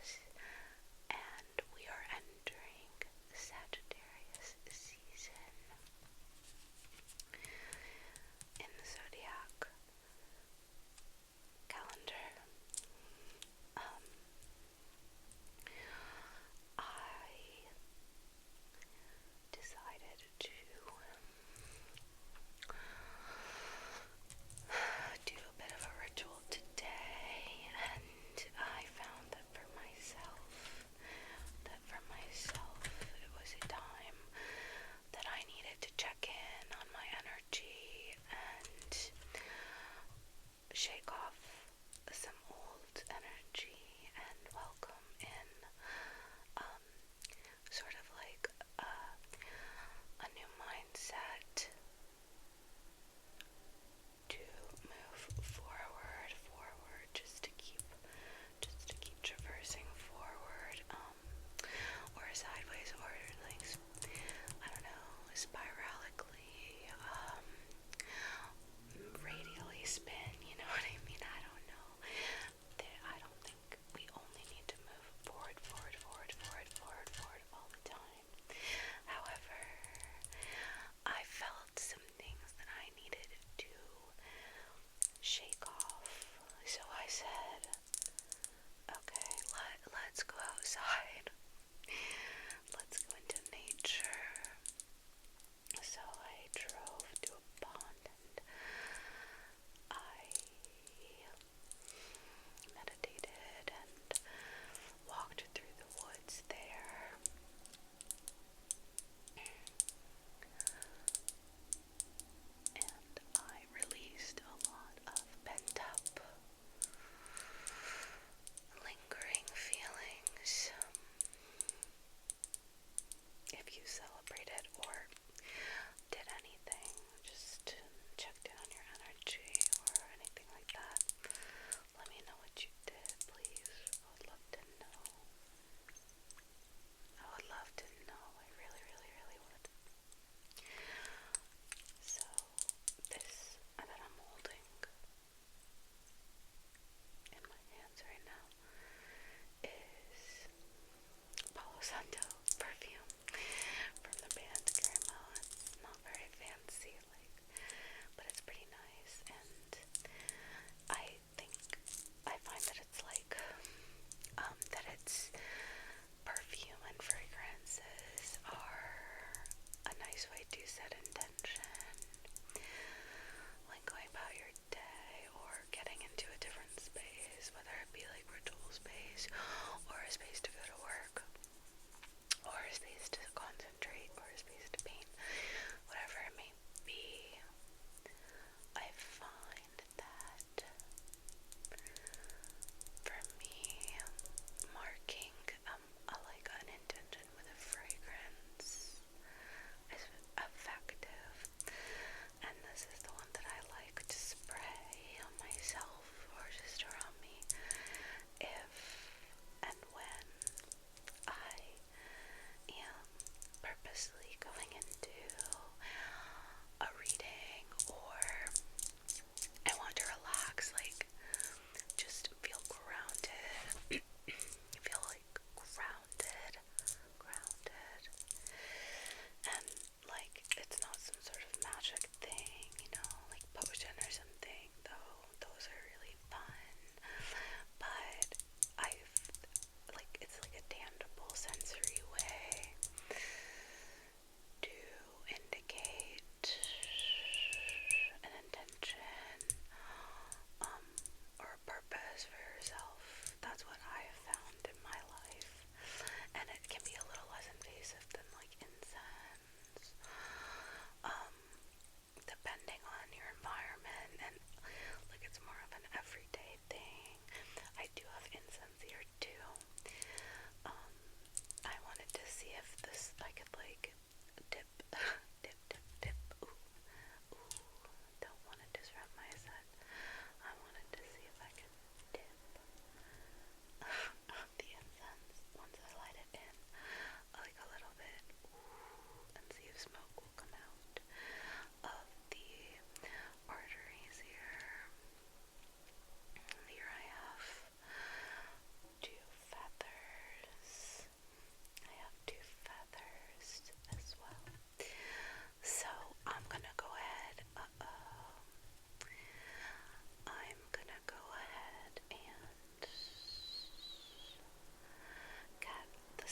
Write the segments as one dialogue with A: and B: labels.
A: Sagittarius, and we are entering the Sagittarius season in the zodiac calendar. I decided to do a bit of a ritual today, and I found that for myself, it was a time that I needed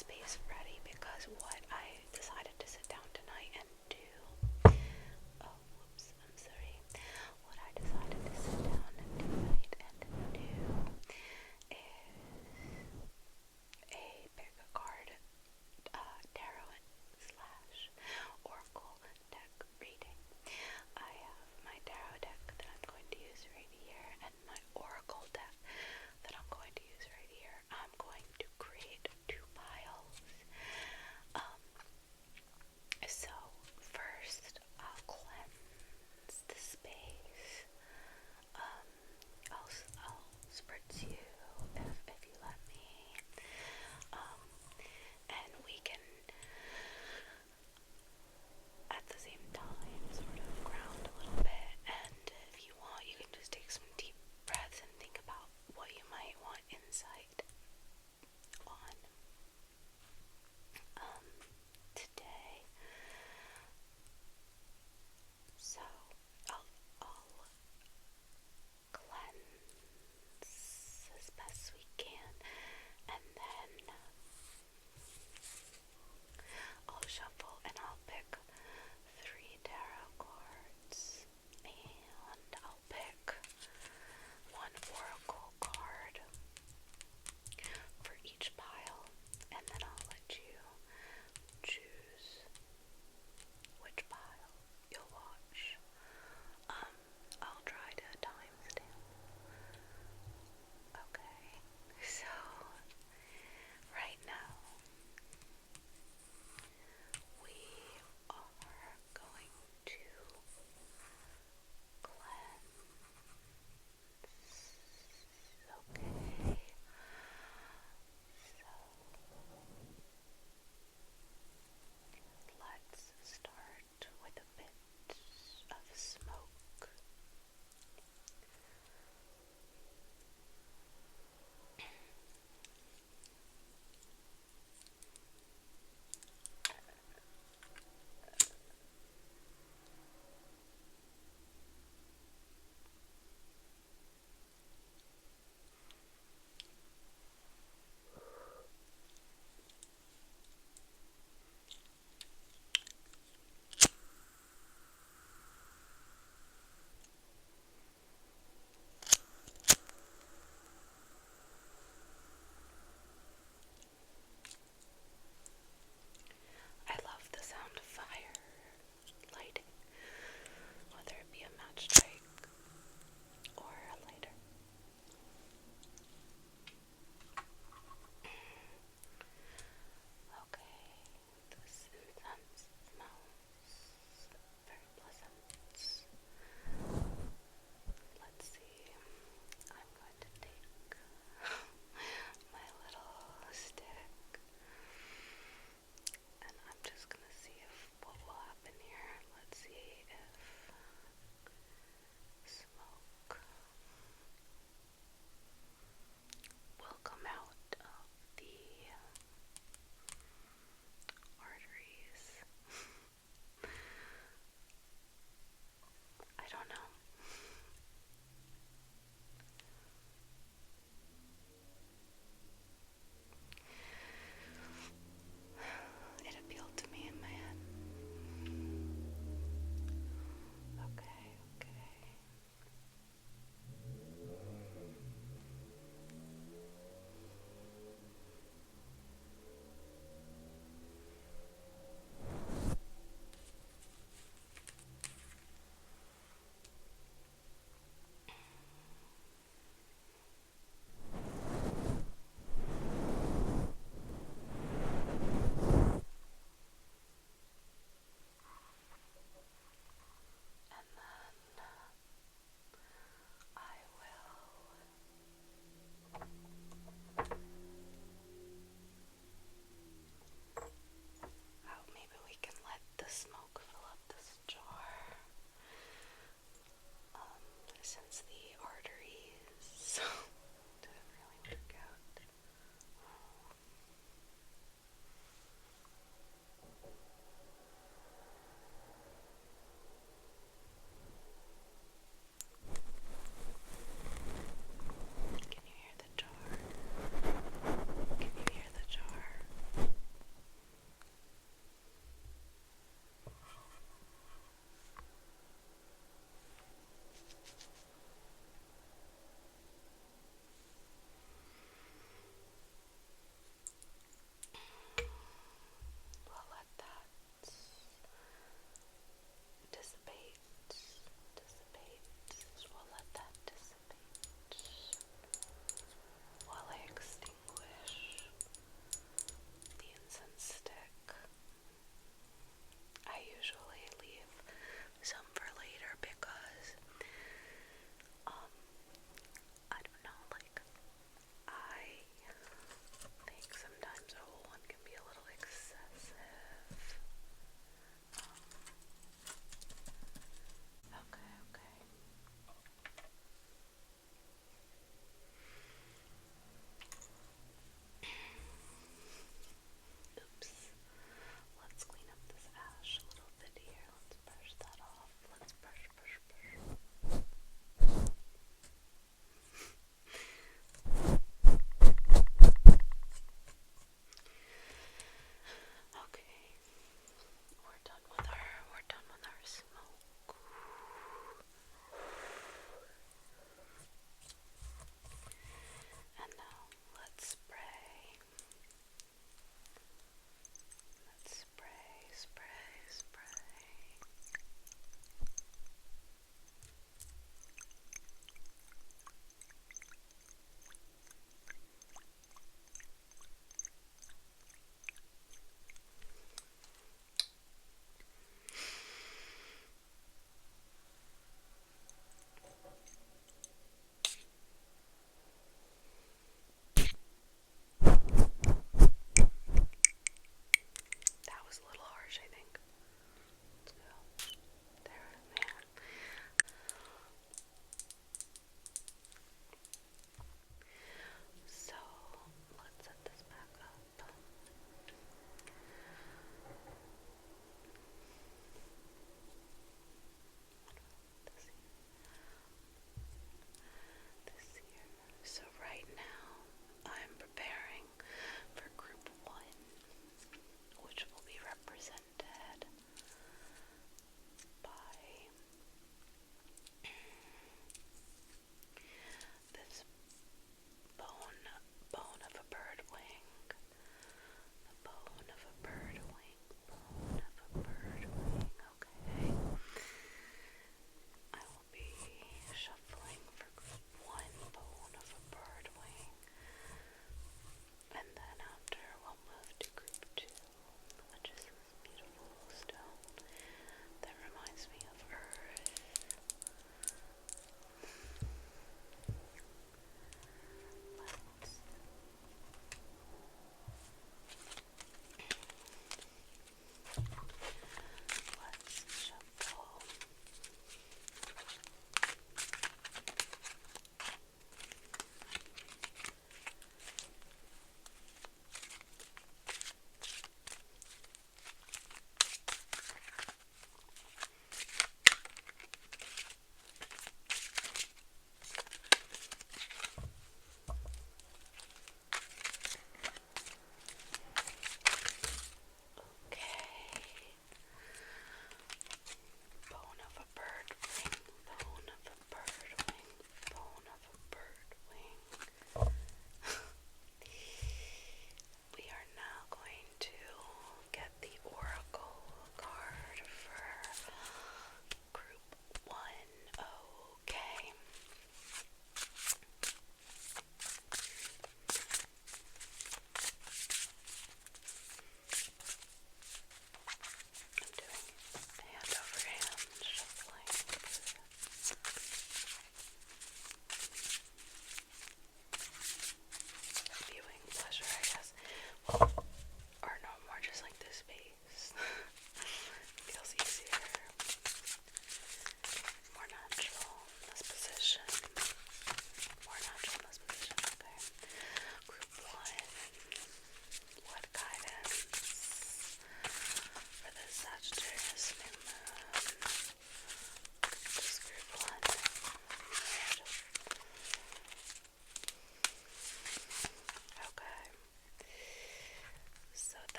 A: space ready because what I decided to sit down tonight and do. Oh, whoops, I'm sorry. What I decided to sit down and do is a pick a card tarot slash oracle deck reading. I have my tarot deck that I'm going to use right here and my oracle deck that I'm going to use right here. I'm going to create two piles.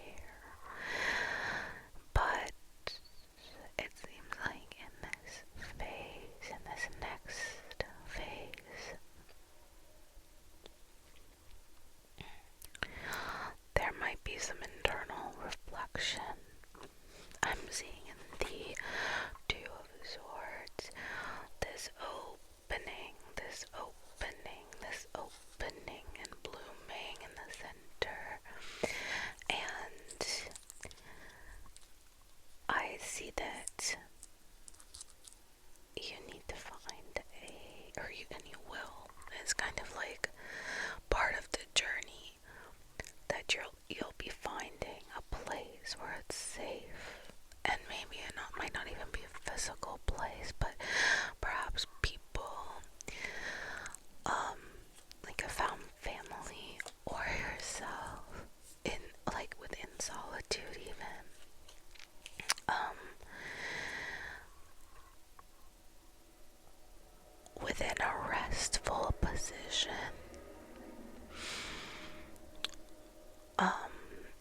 A: care. But it seems like in this phase, in this next phase, there might be some internal reflection. I'm seeing in the Two of Swords this opening, this opening, this opening and blooming in the center. And I see that you need to find and you will. It's kind of like part of the journey that you'll be finding a place where it's safe, and maybe it might not even be a physical place, but perhaps people, like a found family or yourself in like within solitude even, within a restful position.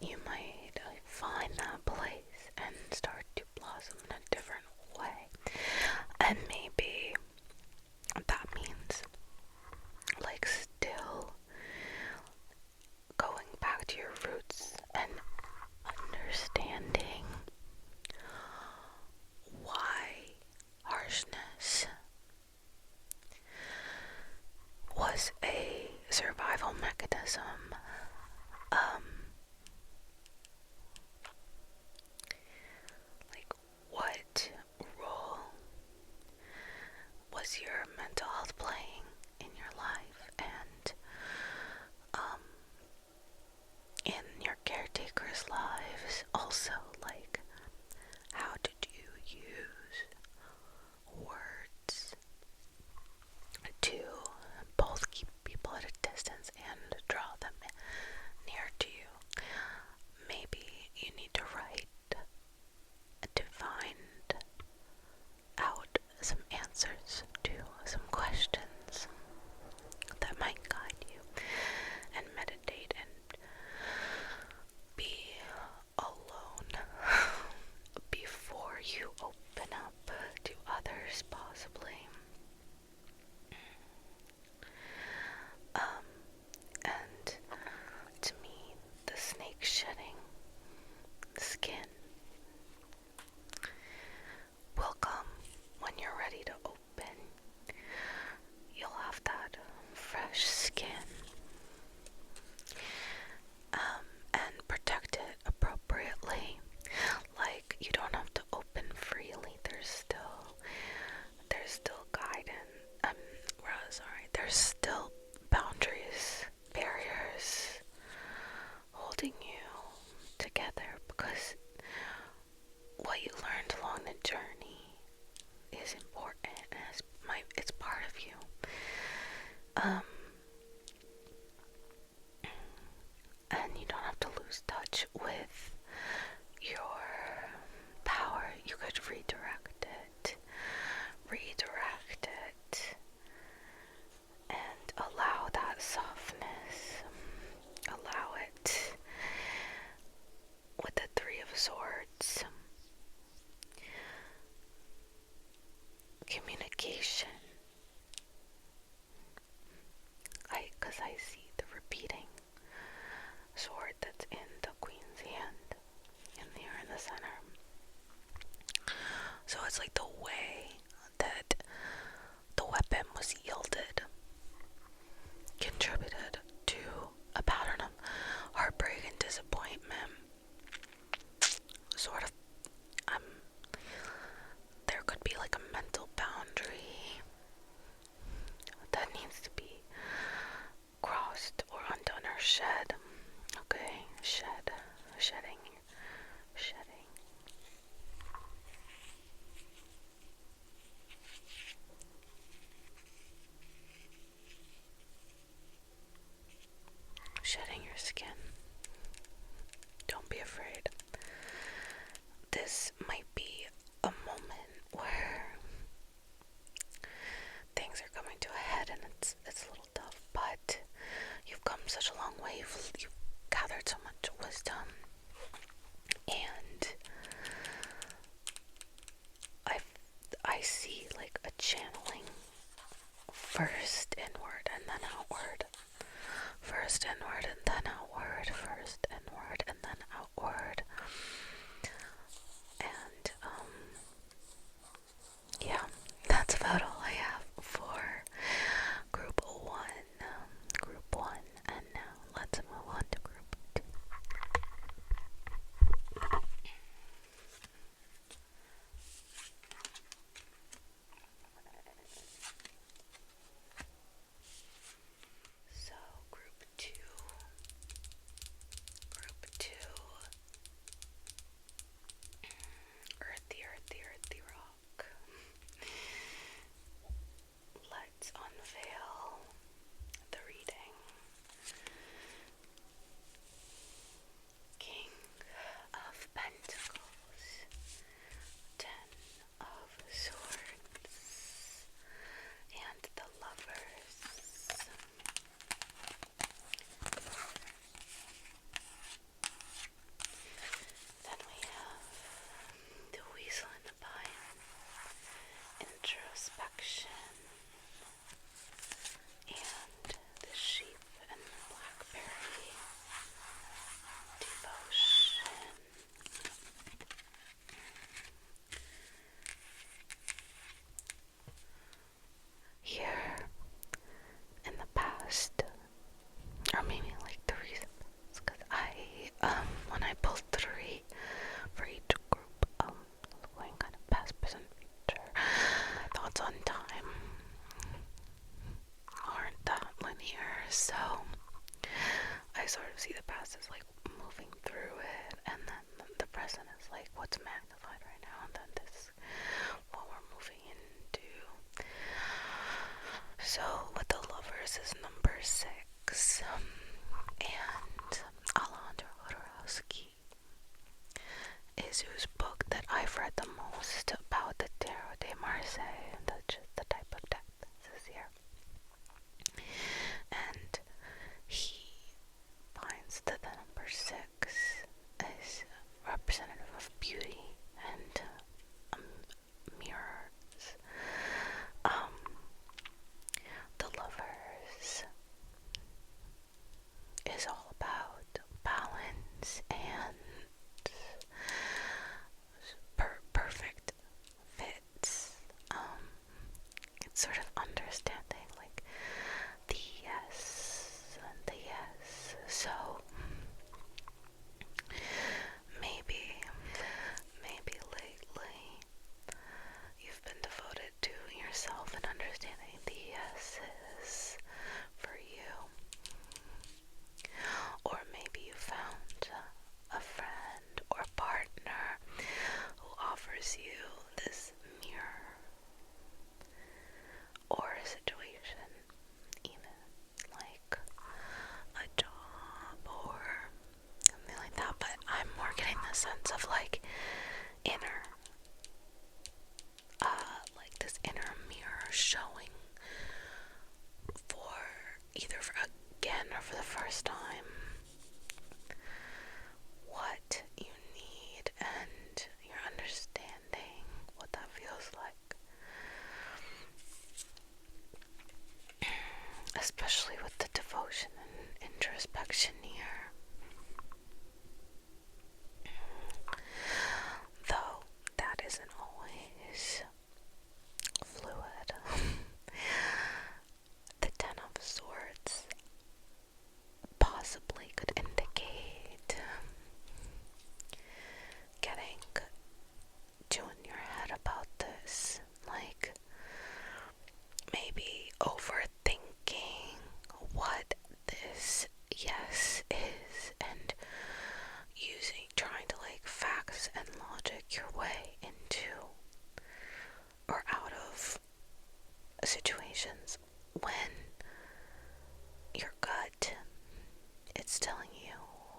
A: You might find that place and start to blossom in a different way. And maybe that means like still going back to your roots and understanding why harshness was a survival mechanism. Like what role was your mental health playing in your life, and in your caretakers' lives also? Like, how did you use words to both keep people at a distance and draw them near to you? Maybe you need to write to find out some answers to some questions that might guide you, and meditate and be alone before you open up to others, possibly. And to me, the snake shedding the skin will come when you're ready to open. You'll have that fresh skin, and protect it appropriately. Like, you don't have to open freely. There's still guidance. There's still boundaries, barriers holding you together, because what you learned along the journey is important, and it's part of you. And you don't have to lose touch with your power. You could redirect it, and allow that softness, allow it. With the Three of Swords, communication, because I see the repeating sword that's in the Queen's hand, and they are in the center. So it's like the way that the weapon was yielded contributed to a pattern of heartbreak and disappointment. Sort of, there could be like a mental boundary that needs to be crossed or undone or shed. Okay, shedding. Shedding your skin. Don't be afraid. This might be a moment where things are coming to a head, and it's a little tough, but you've come such a long way. You've gathered so much wisdom, channeling first inward and then outward. First inward and then outward. First inward and then outward. And, yeah, that's about all I have for group 1. Group 1. And now let's move on to group 2. So, group 2, earthy rock. Let's unveil the reading. King of Pentacles, 10 of Swords, and the Lovers. Then we have the Weasel and the Pine, Introspection, and the Sheep and the Blackberry, Devotion. Here in the past, or maybe like the recent past, because when I pulled 3 for each group, going kind of past, present, future, my thoughts on time aren't that linear, so I sort of see the past as like moving through it, and then the present is like what's magnified right now, and then this what we're moving into. So with the Lovers is number 6, and Alejandro Jodorowsky is whose book that I've read the most about the Tarot de Marseille, and that's just the type of deck this is here. And he finds that the number 6 is representative of beauty and mirrors. The Lovers is all about balance and perfect fits. It's sort of understanding like the yes and the yes. So maybe lately you've been devoted to yourself and understanding the yeses for you. Or maybe you found a friend or partner who offers you this mirror, or a situation, even like a job or something like that. But I'm more getting the sense of like inner, like this inner mirror showing for either again or for the first time what you need, and you're understanding what that feels like. Especially with the devotion and introspection here. Though that isn't always fluid. The 10 of Swords possibly could indicate getting too in your head about this, like maybe overthinking what this yes is, and trying to like facts and logic your way into or out of situations when your gut, it's telling you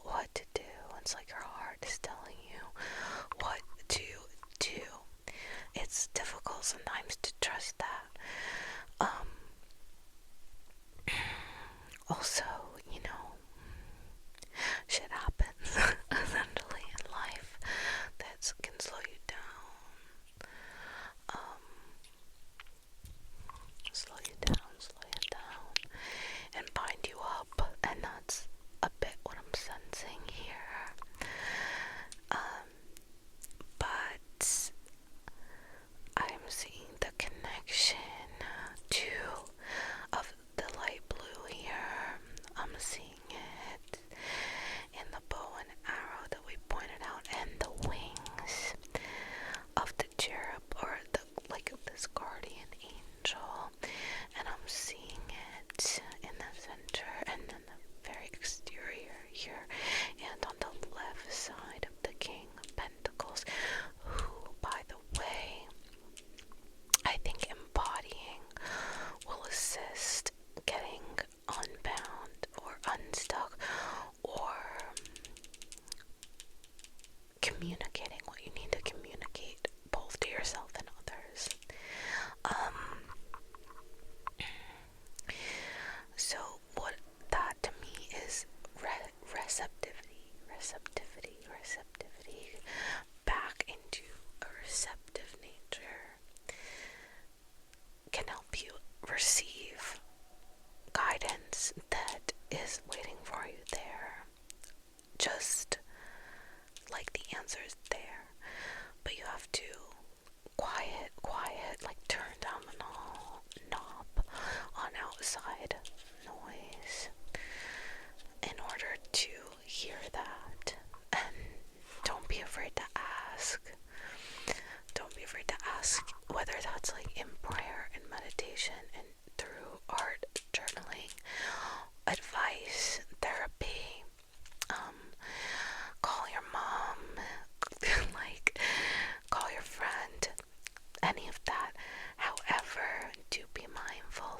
A: what to do. It's like your heart is telling you what to do. It's difficult sometimes to trust that. Also, shit happens essentially in life that can slow you down. communicating what you need to communicate, both to yourself and others. So what that to me is receptivity, back into a receptive nature can help you receive guidance that is waiting for you there. Just like the answer is there, but you have to quiet, like turn down the knob on outside noise in order to hear that. And don't be afraid to ask. Don't be afraid to ask, whether that's like in prayer and meditation and through art, journaling, advice, therapy, call your mom, like call your friend, any of that. However, do be mindful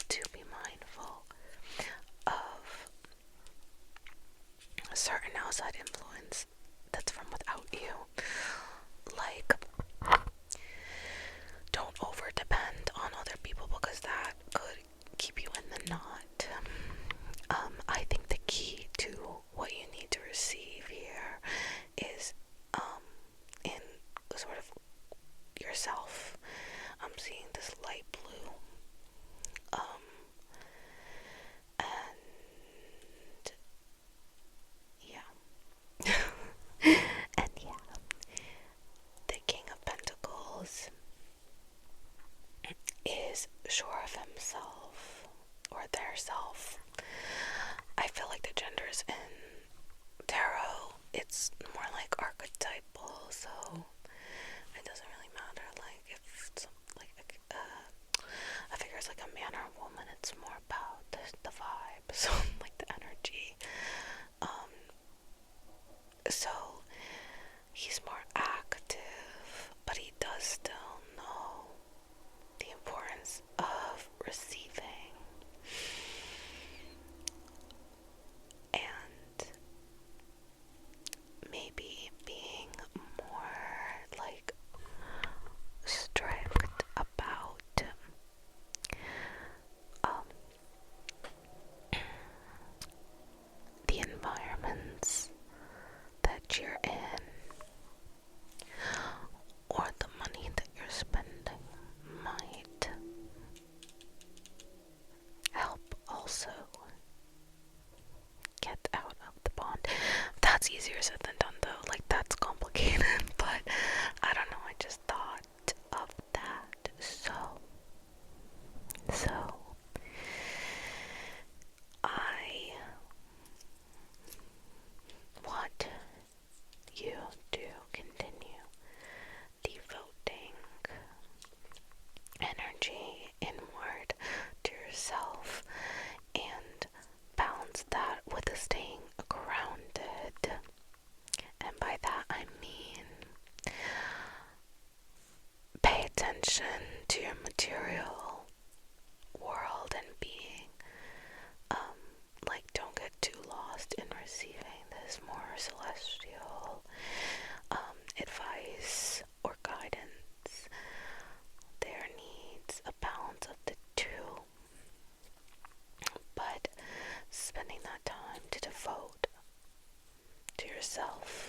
A: of a certain outside influence that's from without you. Like, don't over depend on other people, because that could keep you in the knot. I think the key to what you need to receive here is in sort of yourself. I'm seeing this light blue, and yeah. And yeah, the King of Pentacles is sure of himself, or their self. I feel like the genders in tarot, it's more like archetypal, so it doesn't really matter, like, if it's like a figure is like a man or a woman. It's more about the vibe, so like the energy. So he's more active, but he does still know the importance of receiving and maybe being more like strict about the environments that you're in, or the money that you're spending might help also get out of the bond. That's easier said than done though, like that's complicated, but I don't know, I just thought of that. So I want you to continue devoting energy inward to yourself and balance that with staying grounded. And by that I mean pay attention to your material world and being. Like, don't get too lost in receiving this more celestial advice or guidance. There needs a balance of the two, but spending that time to devote to yourself